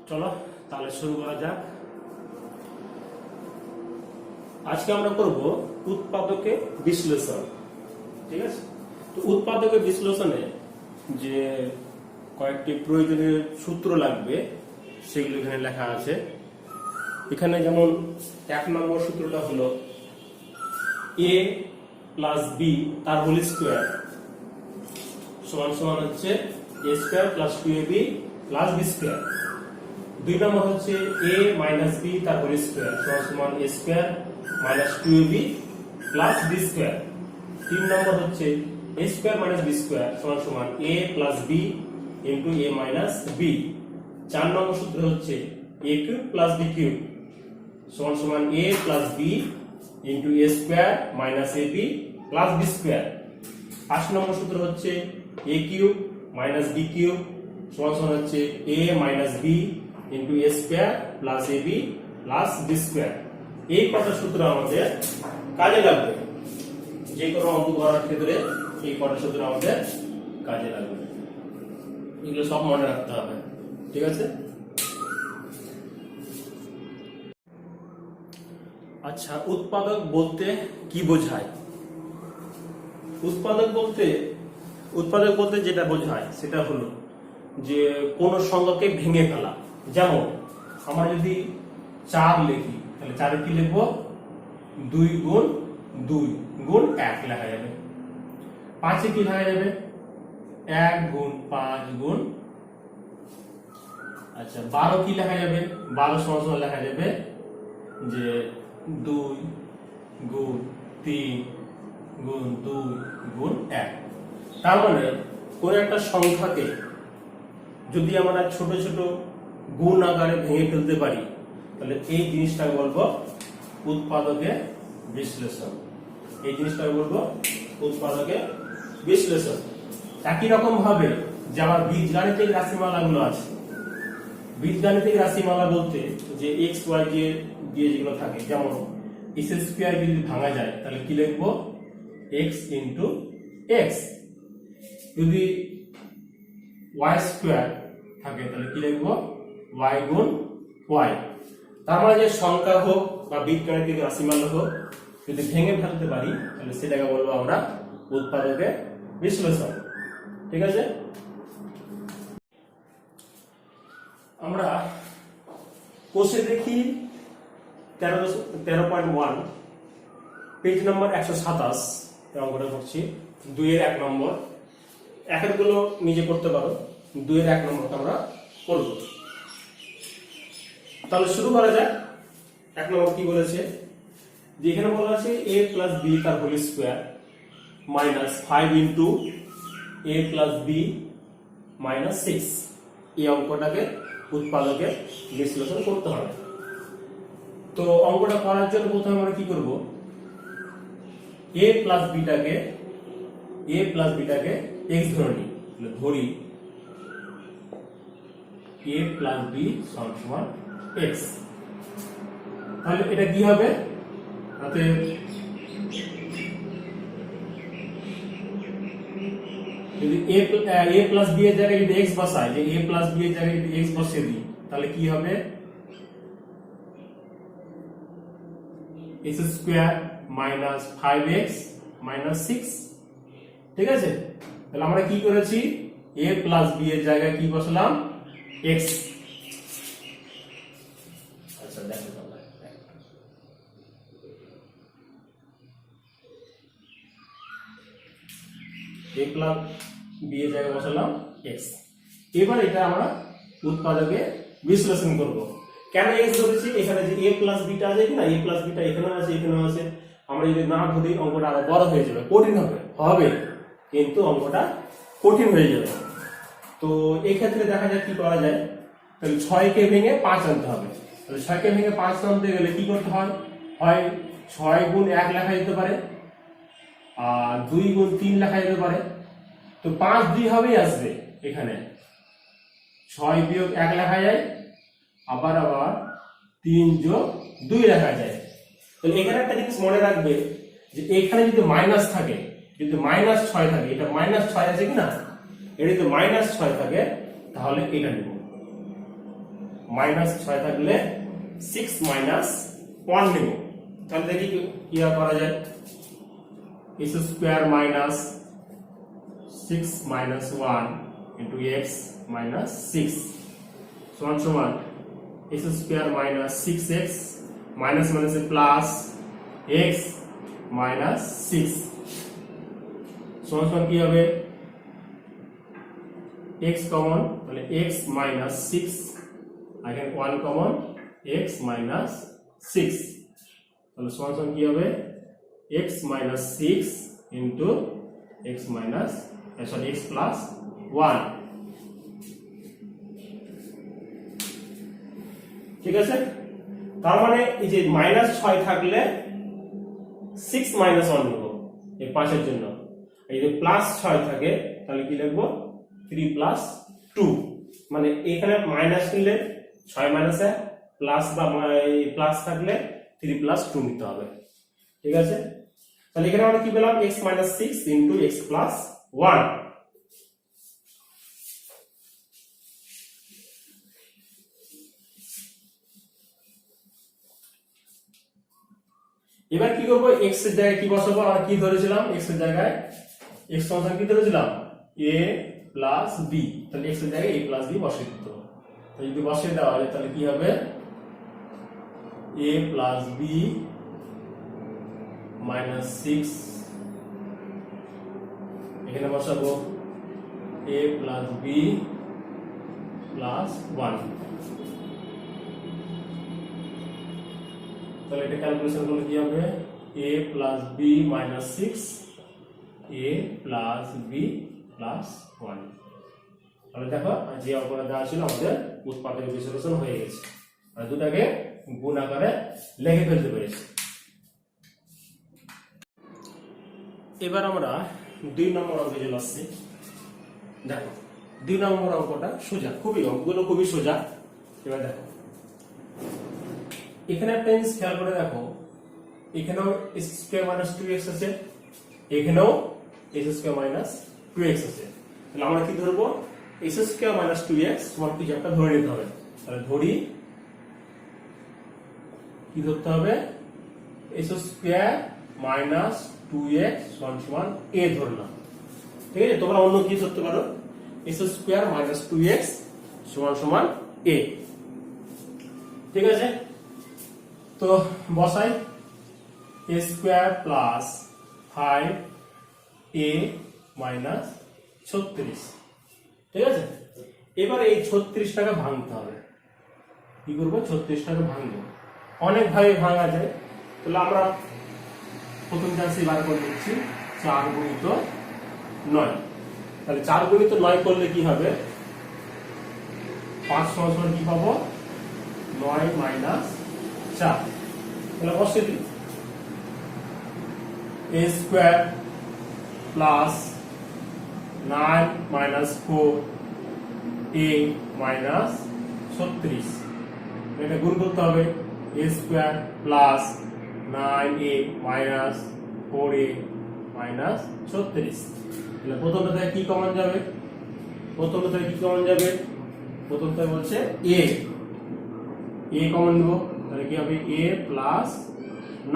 চলো তাহলে শুরু করা যাক। আজকে আমরা করব উৎপাদকে বিশ্লেষণ। ঠিক আছে, তো উৎপাদকে বিশ্লেষণে যে কয়েকটি প্রয়োজনীয় সূত্র লাগবে সেগুলো এখানে লেখা আছে। এখানে যেমন 1 নম্বর সূত্রটা হলো a প্লাস বি তার হোল স্কয়ার সমান সমান হচ্ছে a square plus 2ab plus b square. 2 নম্বর হচ্ছে a মাইনাস b তার হোল স্কয়ার সমান সমান a square minus 2ab plus b square. 3 নম্বর হচ্ছে a square minus b square সমান সমান a plus b into a minus b। 4 নম্বর সূত্র হচ্ছে a cube plus b cube সমান সমান a plus b into a square minus ab plus b square. 5 নম্বর সূত্র হচ্ছে a cube minus b cube সমান সমান হচ্ছে a minus b into a square plus ab plus b square. এই কটা সূত্র আমাদের কাজে লাগবে, যে কোনো অঙ্ক করার ক্ষেত্রে এই কটা সূত্র আমাদের কাজে লাগবে। এগুলো সব মনে রাখতে হবে, ঠিক আছে? আচ্ছা, উৎপাদক বলতে কি বোঝায়? উৎপাদক বলতে যেটা বোঝায় সেটা হলো যে কোন সংখ্যাকে ভেঙে ফেলা। যেমন আমরা যদি 4 লিখি তাহলে 4 কি লিখবো? 2 গুণ 2 গুণ 1 লেখা যাবে। 5 কি লেখা যাবে? 1 গুণ 5 গুণ। আচ্ছা, 12 কি লেখা যাবে? 12 সমান লেখা যাবে যে 2 গুণ 3 গুণ 2 গুণ 1। তার মানে কোন একটা সংখ্যাকে যদি আমরা ছোট ছোট গুণ আকারে ভেঙে ফেলতে পারি তাহলে এই জিনিসটা বলবো উৎপাদকে বিশ্লেষণ। এই জিনিসটা বলবো উৎপাদকে বিশ্লেষণ। একই রকম ভাবে যে আমার বীজগাণিতিক রাশিমালাগুলো আছে, বীজগাণিতিক রাশিমালা বলতে যে x y দিয়ে যেগুলো থাকে, যেমন x স্কয়ার যদি ভাঙা যায় তাহলে কি লিখবো? x into x। যদি y স্কয়ার থাকে তাহলে কি লিখবো? y গুণ y। তার মানে যে সংখ্যা হোক বা বীজগাণিতিক রাশিমালা হোক যদি ভেঙে ফেলতে পারি তাহলে সেটাকে বলবো আমরা উৎপাদকে বিশ্লেষণ। ঠিক আছে, আমরা কোষে দেখি 13.1 পেজ নম্বর 127 অঙ্কটা করছি। 2 এর 1 নম্বর, 1 গুলো নিজে করতে পারো, 2 এর 1 নম্বরটা আমরা করব। তাহলে শুরু করা যাক। 1 নম্বর কি বলেছে? যে এখানে বলা আছে a প্লাস b তার whole square minus 5 into a plus b minus 6। এই অঙ্কটাকে উৎপাদকে বিশ্লেষণ করতে হবে। তো অঙ্কটা করার জন্য প্রথমে আমরা কি করব? a প্লাস বিটাকে x ধরে নিই। ধরি a প্লাস b সমান x। তাহলে এটা কি হবে? তাতে যদি a প্লাস b এর জায়গায় যদি x বসাই, যে a প্লাস b এর জায়গায় যদি x বসিয়ে দিই তাহলে কি হবে? x square minus 5x minus 6। ঠিক আছে, তাহলে আমরা কি করেছি? a প্লাস b এর জায়গায় কি বসালাম? x। আচ্ছা দেখো, a প্লাস b এর জায়গায় বসালাম x। এবার এটা আমরা উৎপাদকে বিশ্লেষণ করব। কেন x ধরেছি? এখানে যে a প্লাস b টা আছে কিনা, a প্লাস b টা এখানেও আছে এখানেও আছে। আমরা যদি না ধরি অঙ্কটা আরো বড় হয়ে যাবে, কঠিন হবে কিন্তু অঙ্কটা কঠিন হয়ে যাবে। তো এই ক্ষেত্রে দেখা যায় কি করা যায়। তাহলে 6 কে ভেঙে 5 আনতে হবে। তাহলে 6 কে ভেঙে 5 আনতে গেলে কি করতে হয়? হয় 6 গুণ 1 লেখা যেতে পারে, আর 2 গুণ 3 লেখা যেতে পারে। তো 5 2 হবেই আসবে। এখানে 6 বিয়োগ 1 লেখা যায়, আবার 3 যোগ 2 লেখা যায়। তাহলে এখানে একটা জিনিস মনে রাখবে যে এখানে যদি মাইনাস থাকে, যদি মাইনাস 6 থাকে, এটা মাইনাস 6 আছে কিনা, এটা যদি মাইনাস 6 থাকে তাহলে এটা নেব। -6 থাকলে 6 - 1 নেব। তাহলে দেখি কি করা যায়। x square minus 6 - 1 into x minus 6 সমান সমান x square minus 6x minus মাইনাসে প্লাস x মাইনাস 6 সমান সমান কি হবে x কমন তাহলে x minus 6 again 1 common x minus 6 তাহলে সমান সমান কি হবে x minus 6 into x minus sorry x plus 1 ঠিক আছে। তার মানে এই যে -6 থাকলে 6 - 1 নেব এই পাশের জন্য। এই যে +6 থাকে তাহলে কি লিখব 3 + 2 মানে এখানে মাইনাস নিলে 6 - 1 প্লাস বা প্লাস থাকলে 3 + 2 নিতে হবে। ঠিক আছে, তাহলে এখানে আমরা কি পেলাম x - 6 into x + 1। এবার কি করব x এর জায়গায় কি বসাবো আমরা কি ধরেছিলাম x এর জায়গায় x সমান কি ধরেছিলাম a + b তাহলে x এর জায়গায় a + b বসিয়ে দিতে হবে। তাহলে যদি বসিয়ে দেওয়া হয় তাহলে কি হবে a + b - 6 এখানে বসাবো a + b + 1 তাহলে এটা ক্যালকুলেশন করলে কি হবে a + b - 6 a + b + 1 তাহলে দেখো যে অঙ্কটা দেওয়া ছিল আমাদের উৎপাদক বিশ্লেষণ হয়ে গেছে আর দুটাকে গুণ আকারে লিখে ফেলতে পেরেছি। এবার আমরা 2 নম্বর অঙ্কে চলে আসছি। দেখো 2 নম্বর অঙ্কটা সোজা, অঙ্কগুলো খুবই সোজা। এবার দেখো এখানে একটা জিনিস খেয়াল করে দেখো এখানেও x² - 2x আছে এখানেও x² - 2x আছে। তাহলে আমরা কি ধরবো x² - 2x সমান কিছু একটা ধরে নিতে হবে। তাহলে ধরি কি ধরতে হবে x² - 2x সমান a ধরলাম। ঠিক আছে, তোমরা অন্য কি ধরতে পারো x² - 2x সমান a। ঠিক আছে, তো বসাই a² + 5a - 36। ঠিক আছে, এবার এই 36টাকে ভাঙতে হবে। কি করবো 36টাকে ভাঙবো, অনেক ভাবে ভাঙা যায়। তাহলে আমরা প্রথম চান্সে বার করে দিচ্ছি 4 × 9। তাহলে 4 × 9 করলে কি হবে 5 সমান কি পাবো 9 - 4 তাহলে বসিয়ে দিই a² + 9 - 4 a - 36 এটা গুণ করতে হবে a² + 9a - 4a - 36। তাহলে প্রথমটা থেকে কি কমন যাবে প্রথমটা বলছে a কমন নেব তাহলে কি হবে a +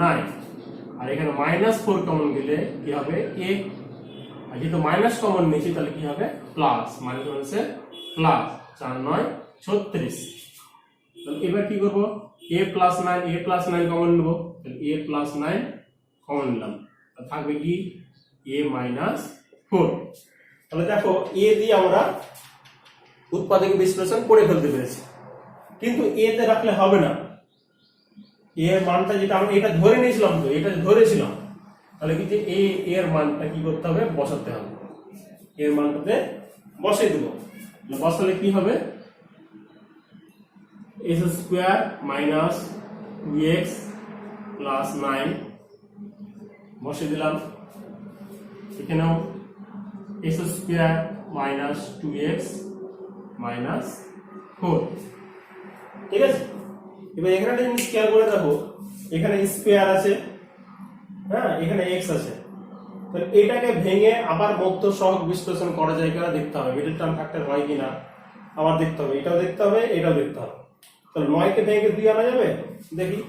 9 আর এখানে -4 কমন গেলে কি হবে a আর যেহেতু মাইনাস কমন নিয়েছি তাহলে কি হবে প্লাস মাইনাসে প্লাস 4 × 9 = 36। তাহলে এবার কি করব a + 9 কমন নেব তাহলে a + 9 কমন নিলাম আর থাকবে কি a - 4। তাহলে দেখো a দিয়ে আমরা উৎপাদক বিশ্লেষণ করে ফেলতে পেরেছি, কিন্তু a তে রাখলে হবে না। a এর মানটা যেটা আমরা এটা ধরে নিয়েছিলাম তো এটা ধরেছিলাম তাহলে কি যে a এর মানটা কি করতে হবে বসাতে হবে। এর মানটাতে বসিয়ে দেব, বসালে কি হবে x² - 2x + 9 বসিয়ে দিলাম। এখানেও x² - 2x - 4। ঠিক আছে, এবার এখানে একটা জিনিস খেয়াল করে দেখো এখানে স্কয়ার আছে, হ্যাঁ এখানে x আছে। তাহলে এটাকে ভেঙে আবার মধ্য সহগ বিশ্লেষণ করা যায় কিনা দেখতে হবে, মিডল টার্ম ফ্যাক্টর হয় কিনা আবার দেখতে হবে, এটাও দেখতে হবে এটাও দেখতে হবে। তাহলে 9 কে ভেঙে 2 আনা যাবে, দেখি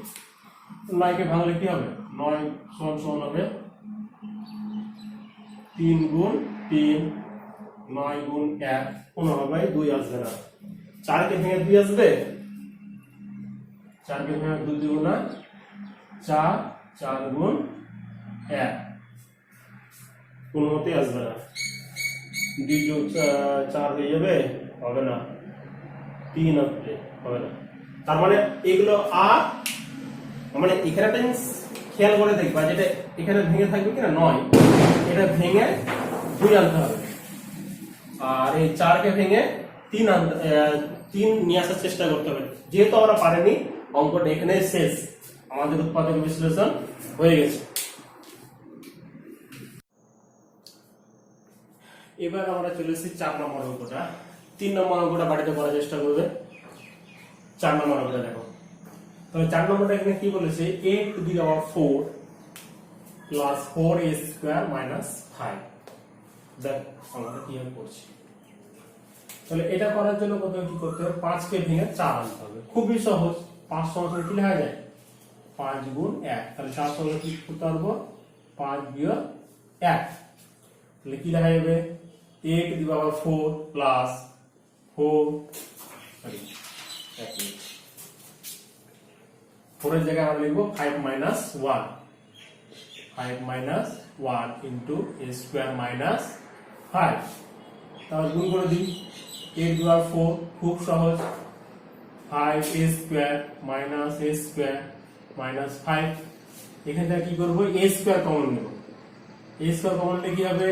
9 কে ভাঙলে কি হবে, 9 সমান সমান হবে 3 গুণ 3, 9 গুণ 1, 15/2 আসবে না। 4 কে ভেঙে 2 আসবে, 4 কে ভেঙে 2 দুগুণা 4, 4 গুণ 1, কোনো মতেই আসবে না। 2 যোগ 4 হয়ে যাবে, হবে না। 3 আসবে, হবে না। তার মানে এগুলো আর মানে এখানে একটা জিনিস খেয়াল করে দেখবা, যেটা এখানে ভেঙে থাকবে কিনা 9, এটা ভেঙে 2 আনতে হবে, আর এই 4 কে ভেঙে 3 নিয়ে আসার চেষ্টা করতে হবে। যেহেতু আমরা পারিনি, অঙ্কটা এখানে শেষ, আমাদের উৎপাদক বিশ্লেষণ হয়ে গেছে। এবার আমরা চলে এসেছি 4 নম্বর অঙ্কটা। 3 নম্বর অঙ্কটা বাড়িতে করার চেষ্টা করবে। 4 নম্বর অঙ্কটা দেখো, তবে 4 নম্বরটা এখানে কি বলেছে, a to the power 4 plus 4a square minus 5। দেখ আমরা কিভাবে করছি। তাহলে এটা করার জন্য প্রথমে কি করতে হবে, 5 কে ভেঙে 4 আনতে হবে। খুবই সহজ, 5 সমান কি লেখা যায়, 5 গুণ 1। তাহলে 4 সমান কি করতে পারবো, 5 বিয়োগ 1। তাহলে কি লেখা যাবে, a to the power 4 plus 4, sorry 4 এর জায়গায় আমরা লিখবো 5 minus 1, 5 minus 1 into a square minus 5। তাহলে গুণ করে দিই, a to the power 4 খুব সহজ, 5a square minus a square minus 5। এখান থেকে কি করব, a square কমন নেব। a square কমন নিলে কি হবে,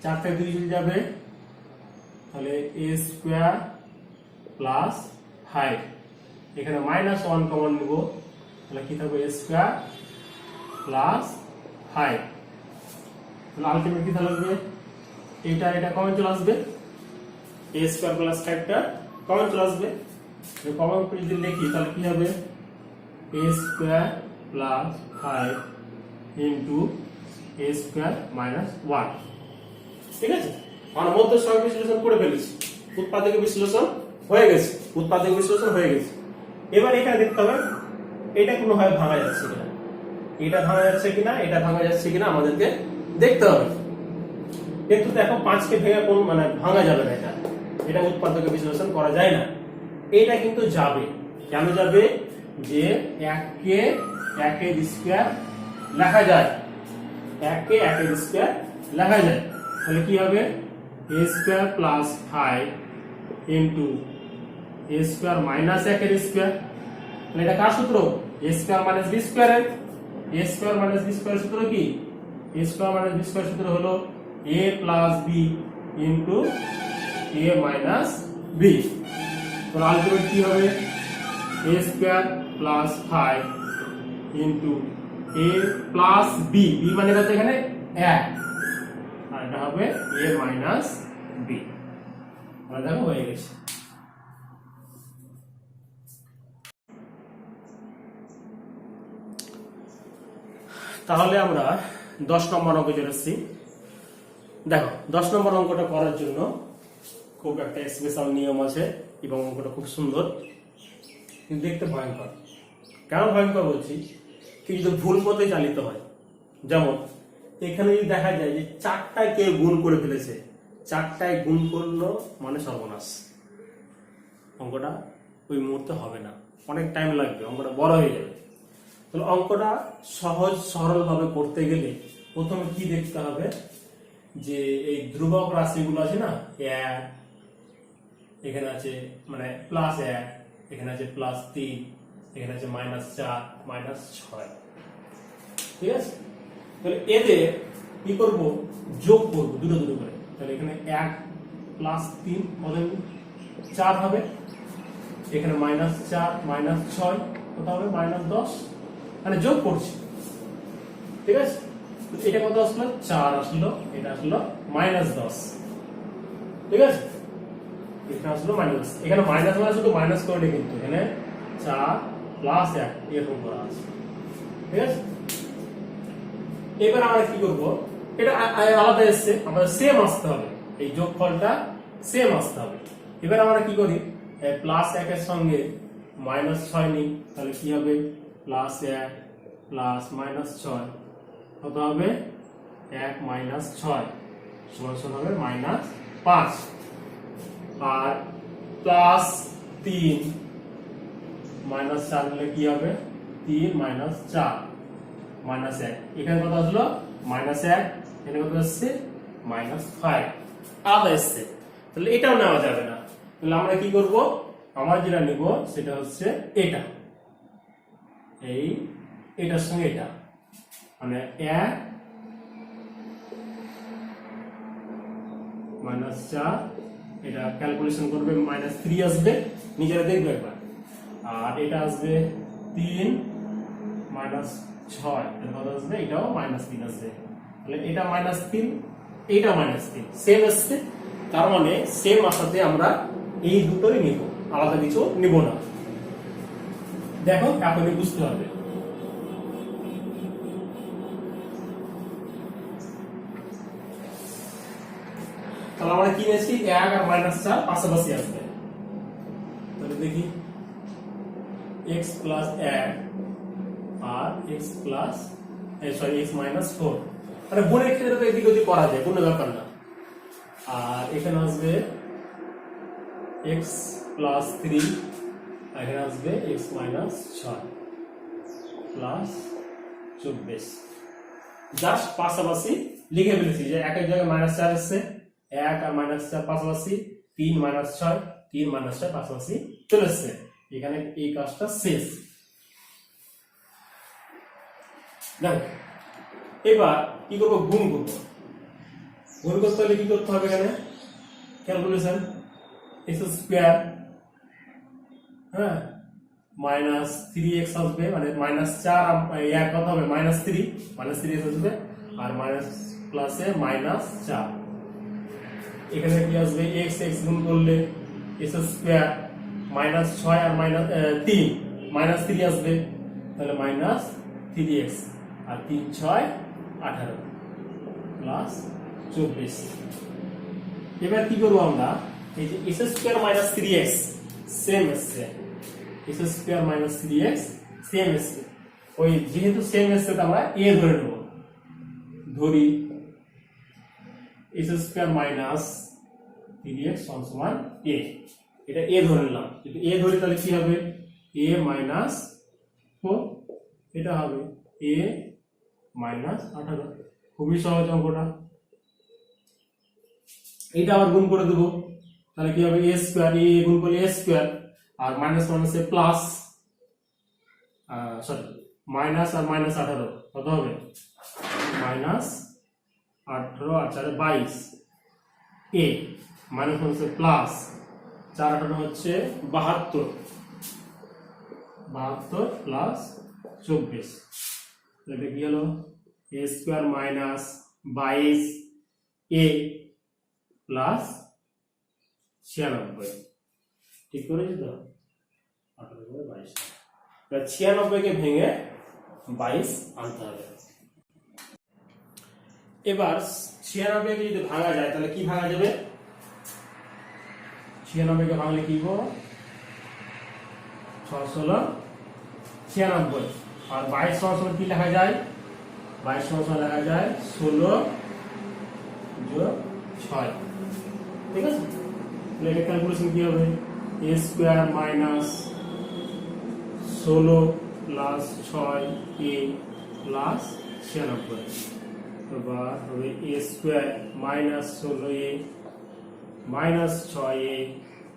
4 থেকে 2 চলে যাবে, তাহলে a square plus 5। এখানে minus 1 কমন নেব, তাহলে কি থাকবে, a square plus 5। তাহলে আলটিমেট কি থাকবে, এটা কমন চলে আসবে, a square plus 5 টা কমন চলে আসবে। কমন যদি লিখি তাহলে কি হবে, a square plus 5 into a square minus 1। ঠিক আছে, আমরা মধ্য সহগ বিশ্লেষণ করে ফেলেছি, উৎপাদক বিশ্লেষণ হয়ে গেছে, উৎপাদক বিশ্লেষণ হয়ে গেছে। এবার এখানে দেখতে হবে এটা কোনোভাবে ভাঙা যাচ্ছে কিনা, এটা ভাঙা যাচ্ছে কিনা, এটা ভাঙা যাচ্ছে কিনা আমাদেরকে দেখতে হবে। কিন্তু দেখো 5 কে ভেঙে কোন মানে ভাঙা যাবে না, এটা উৎপাদক বিশ্লেষণ করা যায় না। এটা কিন্তু যাবে, কেন যাবে, যে 1 কে 1 এর স্কয়ার লেখা যায়, 1 কে 1 এর স্কয়ার লেখা যায়। তাহলে কি হবে, a square plus 5 into a square minus 1 এর স্কয়ার। তাহলে এটা কার সূত্র, a square minus b square এর। a square minus b square সূত্র কি, a square minus b square সূত্র হলো a plus b into a minus b। তো আলটিমেট কি হবে, a square plus 5 into a plus b, b মানে কত এখানে 1, আর এটা হবে a minus b। আমরা দেখো হয়ে গেছে। তাহলে আমরা 10 নম্বর অঙ্কে চলে এসেছি। দেখো 10 নম্বর অঙ্কটা করার জন্য খুব একটা স্পেশাল নিয়ম আছে এবং অঙ্কটা খুব সুন্দর, কিন্তু দেখতে ভয়ঙ্কর। কেন ভয়ঙ্কর বলছি, কিন্তু যদি ভুল পথে চালিত হয়, যেমন এখানে যদি দেখা যায় যে 4টায় কে গুণ করে ফেলেছে, 4টায় গুণ করলো মানে সর্বনাশ, অঙ্কটা ওই মুহূর্তে হবে না, অনেক টাইম লাগবে, অঙ্কটা বড় হয়ে যাবে। তাহলে অঙ্কটা সহজ সরল ভাবে করতে গেলে প্রথমে কি দেখতে হবে, যে এই ধ্রুবক রাশিগুলো আছে না, 1 এখানে আছে মানে +1, এখানে আছে +3, এখানে আছে -4 -6, ঠিক আছে। তাহলে এদের কি করব, যোগ করব দুটো দুটো করে। তাহলে এখানে 1 + 3 4 হবে, এখানে -4 -6 কত হবে, -10, মানে যোগ করছি, ঠিক আছে। এটা কত আসলো, 4 আসলো, এটা আসলো -10, ঠিক আছে। এখানে আসলো মাইনাস, এখানে মাইনাস মানে শুধু মাইনাস করে, কিন্তু এখানে 4 + 1 এরকম করা আছে, ঠিক আছে। এবার আমরা কি করব, এটা আলাদা এসছে, আমাদের সেম আসতে হবে, এই যোগফলটা সেম আসতে হবে। এবার আমরা কি করি, +1 এর সঙ্গে মাইনাস 6 নিই তাহলে কি হবে প্লাস 1 প্লাস মাইনাস 6 কত হবে 1 মাইনাস 6 সমান সমান হবে মাইনাস 5 আর প্লাস 3 মাইনাস 4 নিলে কি হবে 3 মাইনাস 4 মাইনাস 1 এখানে কত আসলো মাইনাস 1 এখানে কত আসছে মাইনাস 5 আলাদা আসছে তাহলে এটাও নেওয়া যাবে না তাহলে আমরা কি করব আমরা যেটা নিব সেটা হচ্ছে এটা এটার সঙ্গে এটা মানে 1 মাইনাস 4 এটা ক্যালকুলেশন করবে মাইনাস 3 আসবে নিজেরা দেখবে একবার আর এটা আসবে 3 মাইনাস 6 এর কত আসবে এটাও মাইনাস 3 আসবে তাহলে এটা মাইনাস 3 এটা মাইনাস 3 সেম আসছে তার মানে সেম আসাতে আমরা এই দুটোই নিব আলাদা কিছু নিব না দেখো এখনই বুঝতে হবে তাহলে আমরা কি নিয়েছি 1 আর মাইনাস 4 পাশাপাশি আসবে তাহলে দেখি x প্লাস 1 আর x প্লাস x মাইনাস 4 মানে গুণের ক্ষেত্রে তো এদিকে ওদিক করা যায় কোনো ব্যাপার না আর এখানে আসবে x প্লাস 3 আর এখানে আসবে x মাইনাস 6 প্লাস 24 জাস্ট পাশাপাশি লিখে ফেলেছি যে এক জায়গায় মাইনাস 4 আসছে 1 আর মাইনাস 4 পাশাপাশি 3 মাইনাস 6 3 মাইনাস 4 পাশাপাশি চলে আসছে এখানে এই কাজটা শেষ দেখো এবার কি করব গুণ করব গুণ করতে হলে কি করতে হবে এখানে ক্যালকুলেশন x স্কয়ার হ্যাঁ মাইনাস 3x আসবে মানে মাইনাস 4 1 কত হবে মাইনাস 3 x আসবে আর মাইনাস প্লাসে মাইনাস 4 এখানে কি আসবে x গুণ করলে x স্কয়ার মাইনাস 6 আর মাইনাস 3 মাইনাস 3 আসবে তাহলে মাইনাস 3x আর 3 6 18 প্লাস 24 এবার কি করব আমরা এই যে x square minus 3x same আসছে x square minus 3x same আসছে ওই যেহেতু সেম আসছে তো আমরা a ধরে নেব ধরি x স্কয়ার মাইনাস 3x সমান a এটা a ধরে নিলাম যদি a ধরি তাহলে কি হবে a মাইনাস 4 এটা হবে a মাইনাস 18 খুবই সহজ অঙ্কটা এটা আবার গুণ করে দেব তাহলে কি হবে a স্কয়ার a গুণ করলে a স্কয়ার আর মাইনাস মাইনাসে প্লাস সরি মাইনাস আর মাইনাস 18 কত হবে মাইনাস 18 আর 4 22 a মাইনাস মাইনাসে প্লাস 4 18 হচ্ছে 72 প্লাস 24 তাহলে কি হলো a square minus 22 a plus 96 ঠিক করেছি তো 18 করে 22 তাহলে 96 কে ভেঙে 22 আনতে হবে এবার 96 কে যদি ভাঙা যায় তাহলে কি ভাঙা যাবে 96 কে ভাঙলে কি হবে 6 16 96 আর 22 সমান কি লেখা যায় 22 সমান লেখা যায় 16 যোগ 6 ঠিক আছে তাহলে এটা ক্যালকুলেশন কি হবে a square minus 16 plus 6 a plus 96 এবার হবে a square minus 16 a minus 6 a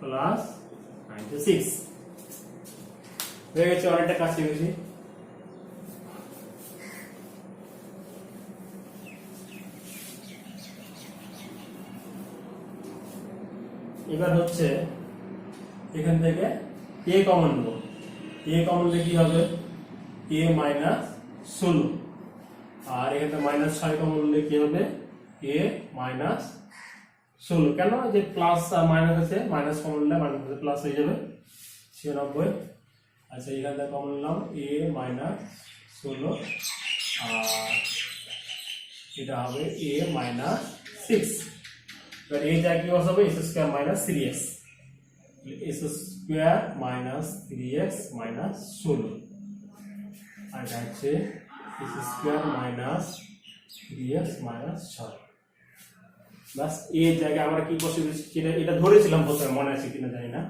plus 96 হয়ে গেছে অনেকটা কাছে গেছি এবার হচ্ছে এখান থেকে a কমন নেব a কমন নিলে কি হবে a মাইনাস 16 আর এখানে মাইনাস 6 কমন নিলে কি হবে a মাইনাস 16 কেন যে প্লাস আর মাইনাস আছে মাইনাস কমন নিলে মাইনাস প্লাস হয়ে যাবে 96 আচ্ছা এখান থেকে কমন নিলাম a মাইনাস 16 আর এটা হবে a মাইনাস 6 এবার এই জায়গায় কি হবে s square minus 3x s square minus 3x minus 16, আর এটা হচ্ছে x square minus 3x minus 6। বাস এর জায়গায় আমরা কি বসে দিচ্ছি, এটা ধরেছিলাম প্রথমে, মনে আছে কিনা জানি না,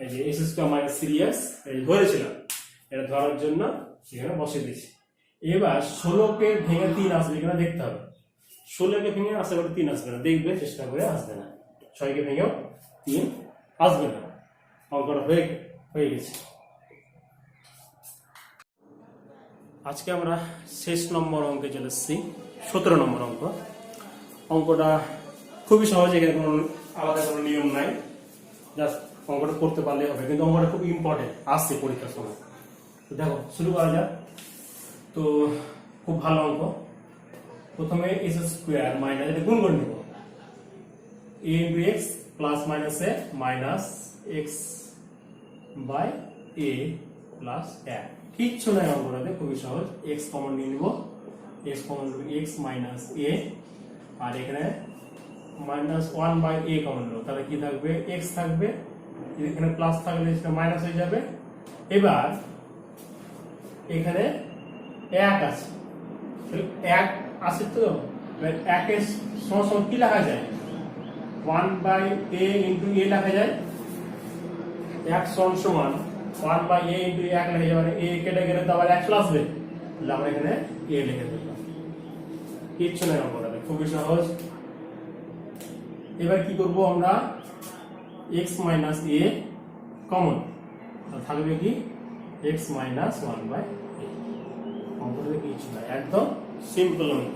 এই যে x স্কোয়ার মাইনাস 3x এই ধরেছিলাম, এটা ধরার জন্য এখানে বসে দিয়েছি। এবার 16কে ভেঙে 3 আসবে কিনা দেখতে হবে। 16কে ভেঙে আশা করি 3 আসবে না, দেখবে চেষ্টা করে, আসবে না। 6কে ভেঙেও 3 আসবে না। অঙ্কটা হয়ে গেছে। আজকে আমরা শেষ নম্বর অঙ্কে চলে এসেছি, 17 নম্বর অঙ্ক। অঙ্কটা খুবই সহজ, এখানে কোনো আলাদা কোনো নিয়ম নাই, জাস্ট অঙ্কটা করতে পারলে হবে, কিন্তু অঙ্কটা খুব ইম্পর্টেন্ট, আসছে পরীক্ষার সময়। তো দেখো শুরু করা যাক। তো খুব ভালো অঙ্ক। প্রথমে এক্স স্কোয়ার মাইনাস, এটা গুণ করে নেব, A into X plus minus A minus X by A plus এক। কিচ্ছু নাই অঙ্কটাতে, খুবই সহজ। এক্স কমন নিয়ে নিব, এক্স কমন নিব, এক্স মাইনাস এ, আর এখানে মাইনাস 1 বাই এ কমন নেব, তাহলে কি থাকবে, এক্স থাকবে, এখানে প্লাস থাকলে সেটা মাইনাস হয়ে যাবে। এবার এখানে এক আছে, এক আছে, তো একের সমান কি লেখা যায়, 1 বাই এ ইন্টু এ লেখা যায়। এক সমান 1 বাই এ ইন্টু 1 লেখা যায়, মানে এ কেটে গেলে তো আবার 1 চলে আসবে, তাহলে আমরা এখানে এ লিখে দিলাম। কিচ্ছু নাই অঙ্কটাতে, খুবই সহজ। এবার কি করব আমরা, x মাইনাস এ কমন, থাকবে কি x মাইনাস 1 বাই এ। অঙ্কটাতে কিছু নাই, একদম সিম্পল অঙ্ক।